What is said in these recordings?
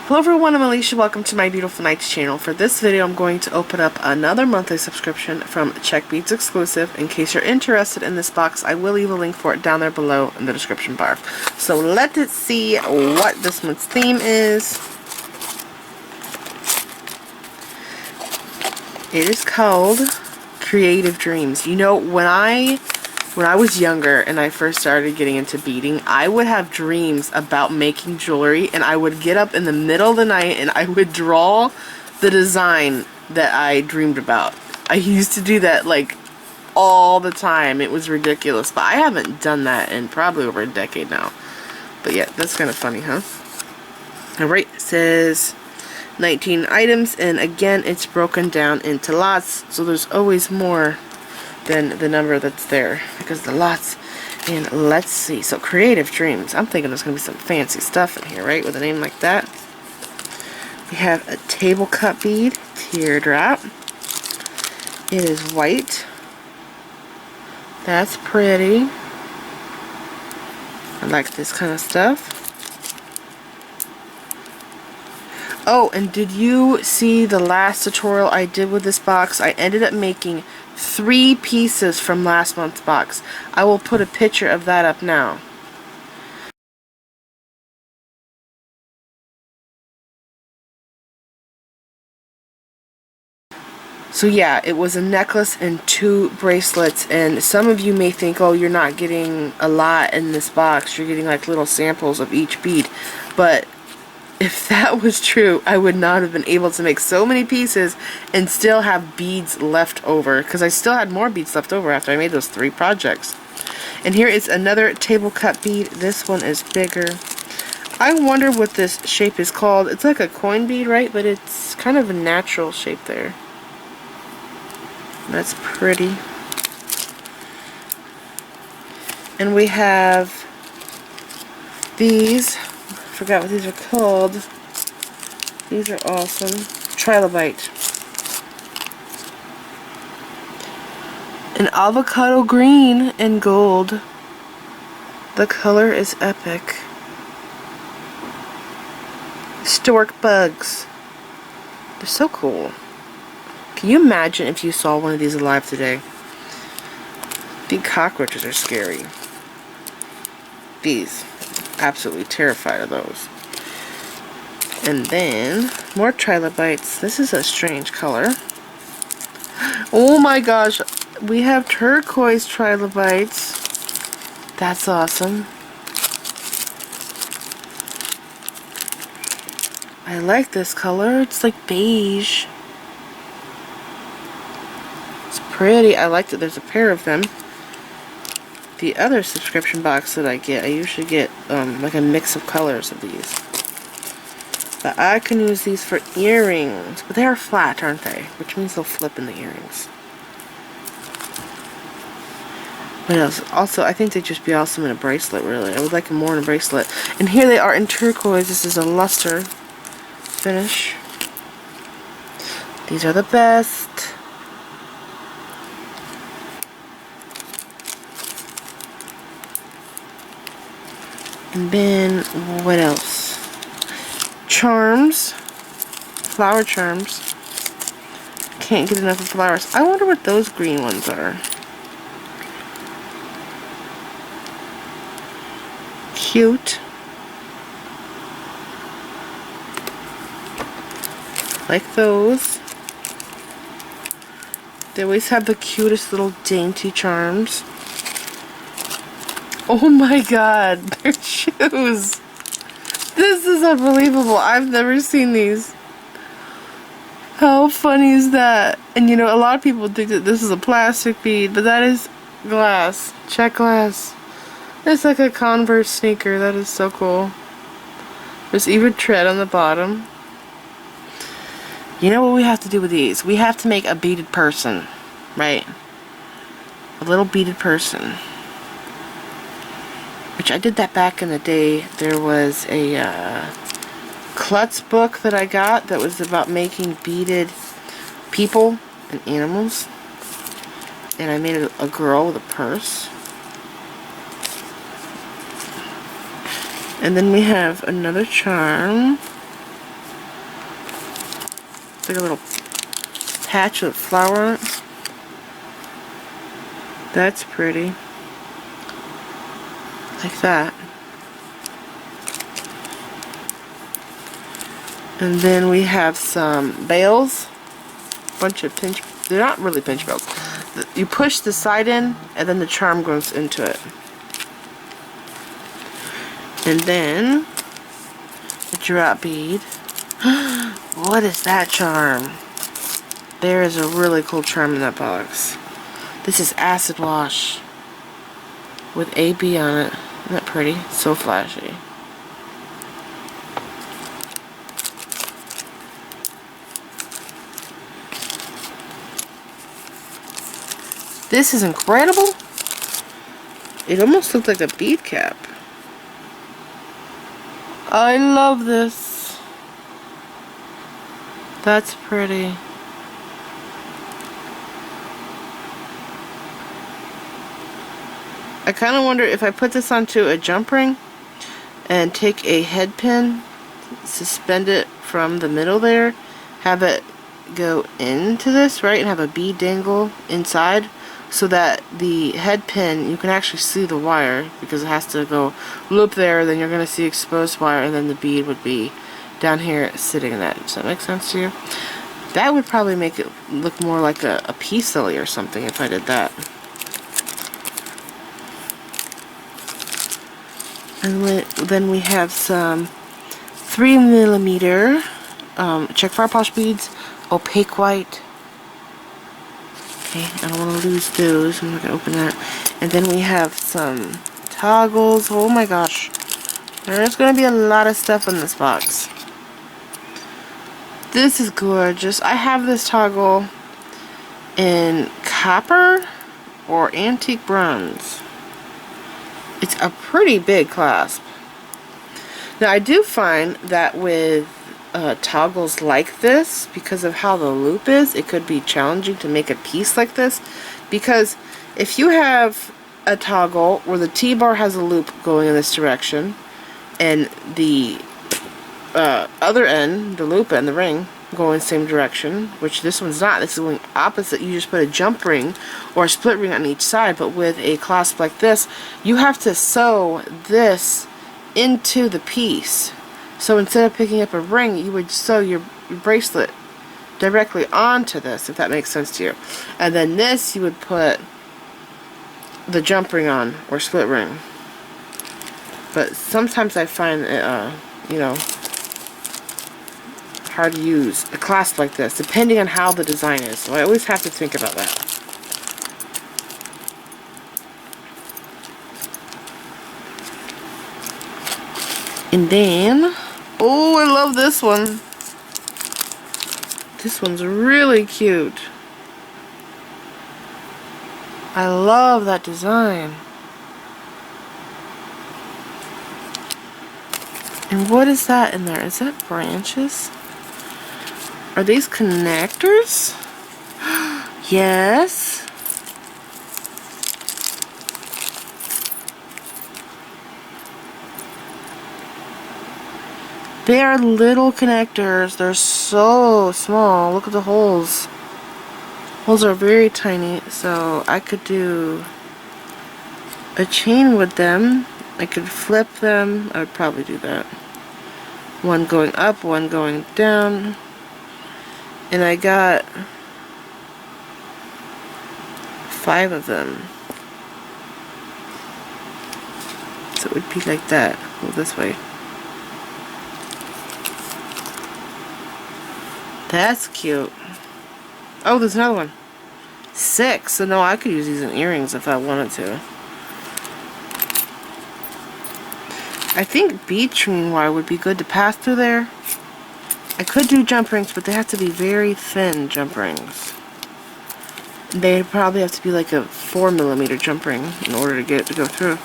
Hello everyone, I'm Alicia. Welcome to my Beautiful Nights channel. For this video, I'm going to open up another monthly subscription from Czech Beads exclusive. In case you're interested in this box, I will leave a link for it down there below in the description bar. So let's see what this month's theme is. It is called Creative Dreams. You know, when I was younger and I first started getting into beading, I would have dreams about making jewelry, and I would get up in the middle of the night and I would draw the design that I dreamed about. I used to do that like all the time. It was ridiculous, but I haven't done that in probably over a decade now. But yeah, that's kind of funny, huh? Alright, it says 19 items, and again it's broken down into lots, so there's always more than the number that's there because the lots. And let's see, so Creative Dreams, I'm thinking there's gonna be some fancy stuff in here, right, with a name like that. We have a table cut bead, teardrop. It is white. That's pretty. I like this kind of stuff. Oh, and did you see the last tutorial I did with this box? I ended up making 3 pieces from last month's box. I will put a picture of that up now. So yeah, it was a necklace and 2 bracelets, and some of you may think, oh, you're not getting a lot in this box, you're getting like little samples of each bead. But if that was true, I would not have been able to make so many pieces and still have beads left over, because I still had more beads left over after I made those 3 projects. And here is another table cut bead. This one is bigger. I wonder what this shape is called. It's like a coin bead, right? But it's kind of a natural shape there. That's pretty. And we have these. I forgot what these are called. These are awesome. Trilobite. An avocado green and gold. The color is epic. Stork bugs. They're so cool. Can you imagine if you saw one of these alive today? Big cockroaches are scary. These. Absolutely terrified of those. And then more trilobites. This is a strange color. Oh my gosh, we have turquoise trilobites. That's awesome. I like this color. It's like beige. It's pretty. I like that there's a pair of them. The other subscription box that I get, I usually get like a mix of colors of these. But I can use these for earrings. But they are flat, aren't they? Which means they'll flip in the earrings. What else? Also, I think they'd just be awesome in a bracelet, really. I would like them more in a bracelet. And here they are in turquoise. This is a luster finish. These are the best. And then, what else? Charms. Flower charms. Can't get enough of flowers. I wonder what those green ones are. Cute. Like those. They always have the cutest little dainty charms. Oh my god, they're shoes. This is unbelievable. I've never seen these. How funny is that? And you know, a lot of people think that this is a plastic bead, but that is glass. Czech glass. It's like a Converse sneaker. That is so cool. There's even tread on the bottom. You know what we have to do with these? We have to make a beaded person, right? A little beaded person. Which I did that back in the day. There was a Clasps book that I got that was about making beaded people and animals. And I made a girl with a purse. And then we have another charm. It's like a little patch with flower on it. That's pretty. Like that. And then we have some bales. Bunch of pinch. They're not really pinch bales. You push the side in, and then the charm goes into it. And then a drop bead. What is that charm? There is a really cool charm in that box. This is acid wash with AB on it. Isn't that pretty? So flashy. This is incredible. It almost looked like a bead cap. I love this. That's pretty. I kind of wonder if I put this onto a jump ring and take a head pin, suspend it from the middle there, have it go into this, right, and have a bead dangle inside, so that the head pin, you can actually see the wire because it has to go loop there, then you're going to see exposed wire, and then the bead would be down here sitting in that. Does that make sense to you? That would probably make it look more like a peace lily or something if I did that. And then we have some 3mm Czech fire polish beads, opaque white. Okay, I don't want to lose those. I'm not going to open that. And then we have some toggles. Oh my gosh. There's going to be a lot of stuff in this box. This is gorgeous. I have this toggle in copper or antique bronze. It's a pretty big clasp. Now I do find that with toggles like this, because of how the loop is, it could be challenging to make a piece like this, because if you have a toggle where the T-bar has a loop going in this direction and the other end, the loop end, the ring, go in the same direction, which this one's not, this is going opposite, you just put a jump ring or a split ring on each side. But with a clasp like this, you have to sew this into the piece. So instead of picking up a ring, you would sew your bracelet directly onto this, if that makes sense to you. And then this, you would put the jump ring on, or split ring. But sometimes I find it, you know, hard to use a clasp like this, depending on how the design is. So I always have to think about that. And then, oh, I love this one. This one's really cute. I love that design. And what is that in there? Is that branches? Are these connectors? Yes. They are little connectors. They're so small. Look at the holes. Holes are very tiny, so I could do a chain with them. I could flip them. I would probably do that. One going up, one going down. And I got 5 of them. So it would be like that. Go this way. That's cute. Oh, there's another one. 6. So no, I could use these in earrings if I wanted to. I think bead string wire would be good to pass through there. I could do jump rings, but they have to be very thin jump rings. They probably have to be like a 4mm jump ring in order to get it to go through.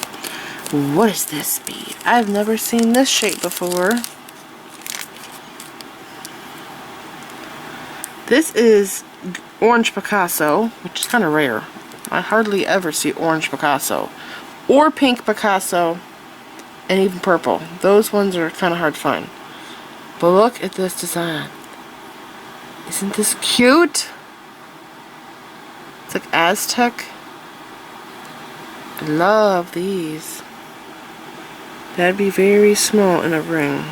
What is this bead? I've never seen this shape before. This is orange Picasso, which is kind of rare. I hardly ever see orange Picasso. Or pink Picasso, and even purple. Those ones are kind of hard to find. But look at this design. Isn't this cute? It's like Aztec. I love these. That'd be very small in a ring.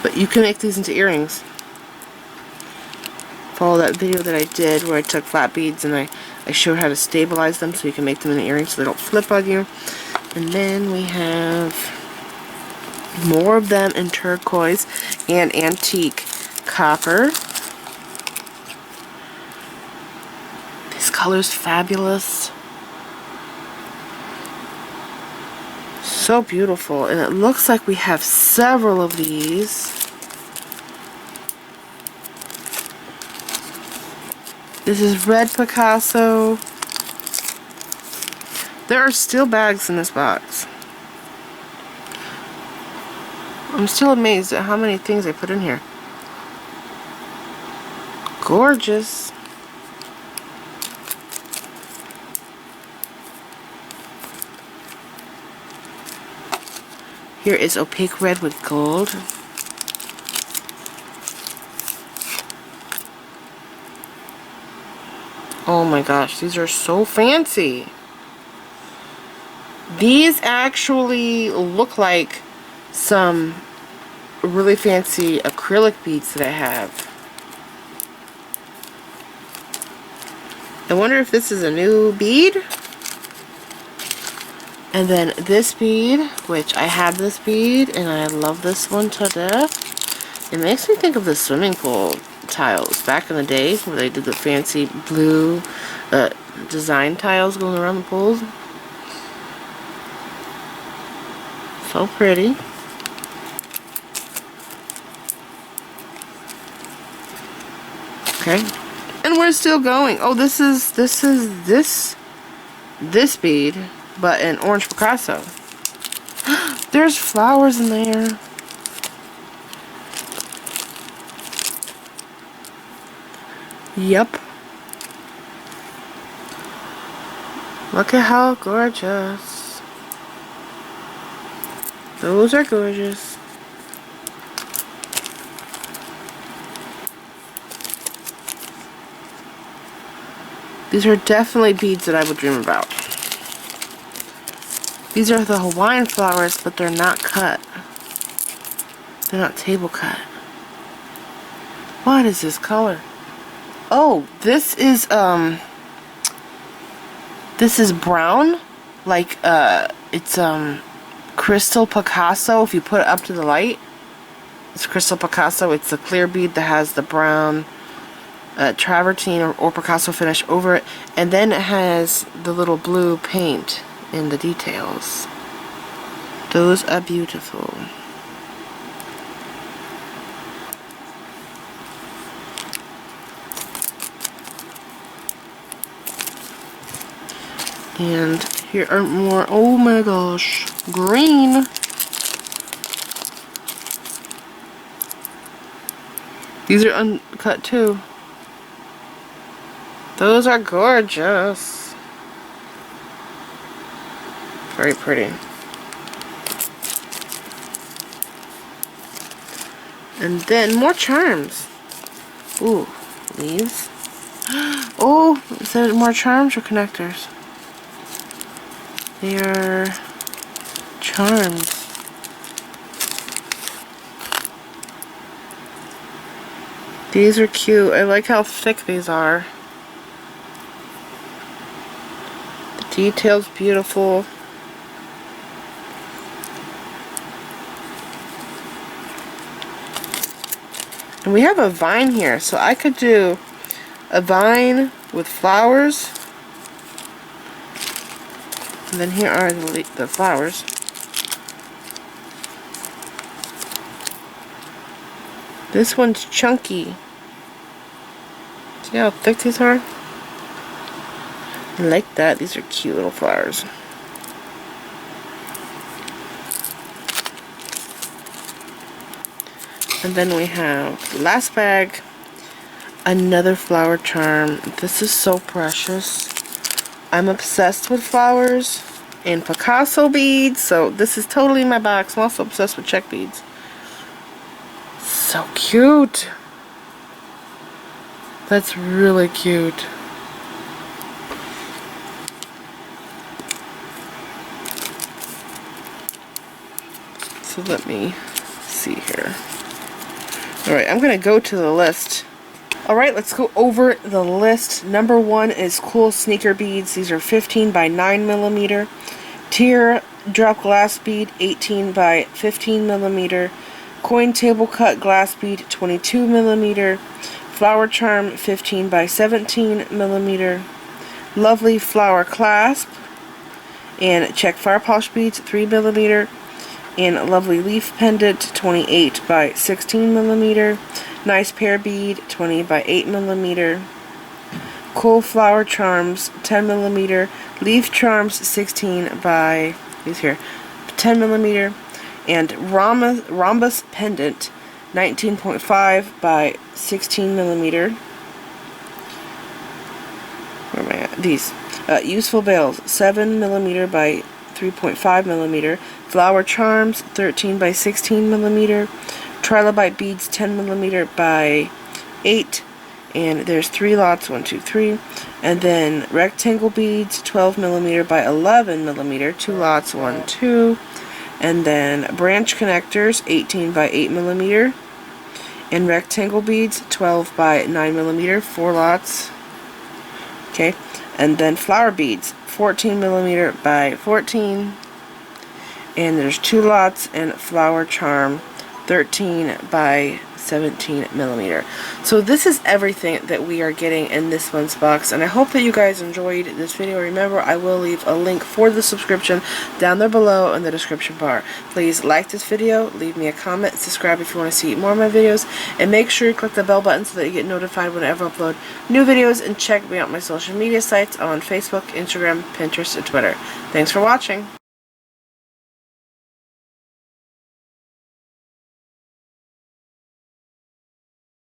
But you can make these into earrings. Follow that video that I did where I took flat beads and I showed how to stabilize them so you can make them into earrings so they don't flip on you. And then we have more of them in turquoise and antique copper. This color's fabulous. So beautiful. And it looks like we have several of these. This is red Picasso. There are still bags in this box. I'm still amazed at how many things I put in here. Gorgeous. Here is opaque red with gold. Oh my gosh, these are so fancy. These actually look like some really fancy acrylic beads that I have. I wonder if this is a new bead. And then this bead, which I have this bead and I love this one to death. It makes me think of the swimming pool tiles back in the day where they did the fancy blue design tiles going around the pools. So pretty. Okay. And we're still going. Oh, this bead, but in orange Picasso. There's flowers in there. Yep. Look at how gorgeous. Those are gorgeous. These are definitely beads that I would dream about. These are the Hawaiian flowers, but they're not cut. They're not table cut. What is this color? Oh, this is brown. Like it's crystal Picasso. If you put it up to the light, it's crystal Picasso. It's the clear bead that has the brown travertine or Picasso finish over it, and then it has the little blue paint in the details. Those are beautiful. And here are more, oh my gosh, green. These are uncut too. Those are gorgeous. Very pretty. And then more charms. Ooh, these. Oh, is that more charms or connectors? They are charms. These are cute. I like how thick these are. The detail's beautiful. And we have a vine here, so I could do a vine with flowers. And then here are the flowers. This one's chunky. See how thick these are? I like that. These are cute little flowers. And then we have the last bag. Another flower charm. This is so precious. I'm obsessed with flowers and Picasso beads, so this is totally in my box. I'm also obsessed with Czech beads. so cute. That's really cute. So let me see here. Alright, I'm going to go to the list. Alright, let's go over the list. Number 1 is cool sneaker beads. These are 15 by 9 millimeter. Tear drop glass bead, 18 by 15 millimeter. Coin table cut glass bead, 22 millimeter. Flower charm, 15 by 17 millimeter. Lovely flower clasp. And Czech fire polish beads, 3 millimeter. And lovely leaf pendant, 28 by 16 millimeter. Nice pear bead, 20 by 8 millimeter. Cool flower charms, 10 millimeter. Leaf charms, 16 by, these here, 10 millimeter. And rhombus pendant, 19.5 by 16 millimeter. Where am I at? These. Useful bells, 7 millimeter by 3.5 millimeter. Flower charms, 13 by 16 millimeter. Trilobite beads, 10 millimeter by 8. And there's 3 lots, 1, 2, 3. And then rectangle beads, 12 millimeter by 11 millimeter, 2 lots, 1, 2. And then branch connectors, 18 by 8 millimeter. And rectangle beads, 12 by 9 millimeter, 4 lots. Okay. And then flower beads, 14 millimeter by 14. And there's 2 lots, and flower charm, 13 by 17 millimeter. So this is everything that we are getting in this month's box, and I hope that you guys enjoyed this video. Remember, I will leave a link for the subscription down there below in the description bar. Please like this video, leave me a comment, subscribe if you want to see more of my videos, and make sure you click the bell button so that you get notified whenever I upload new videos, and check me out my social media sites on Facebook, Instagram, Pinterest, and Twitter. Thanks for watching.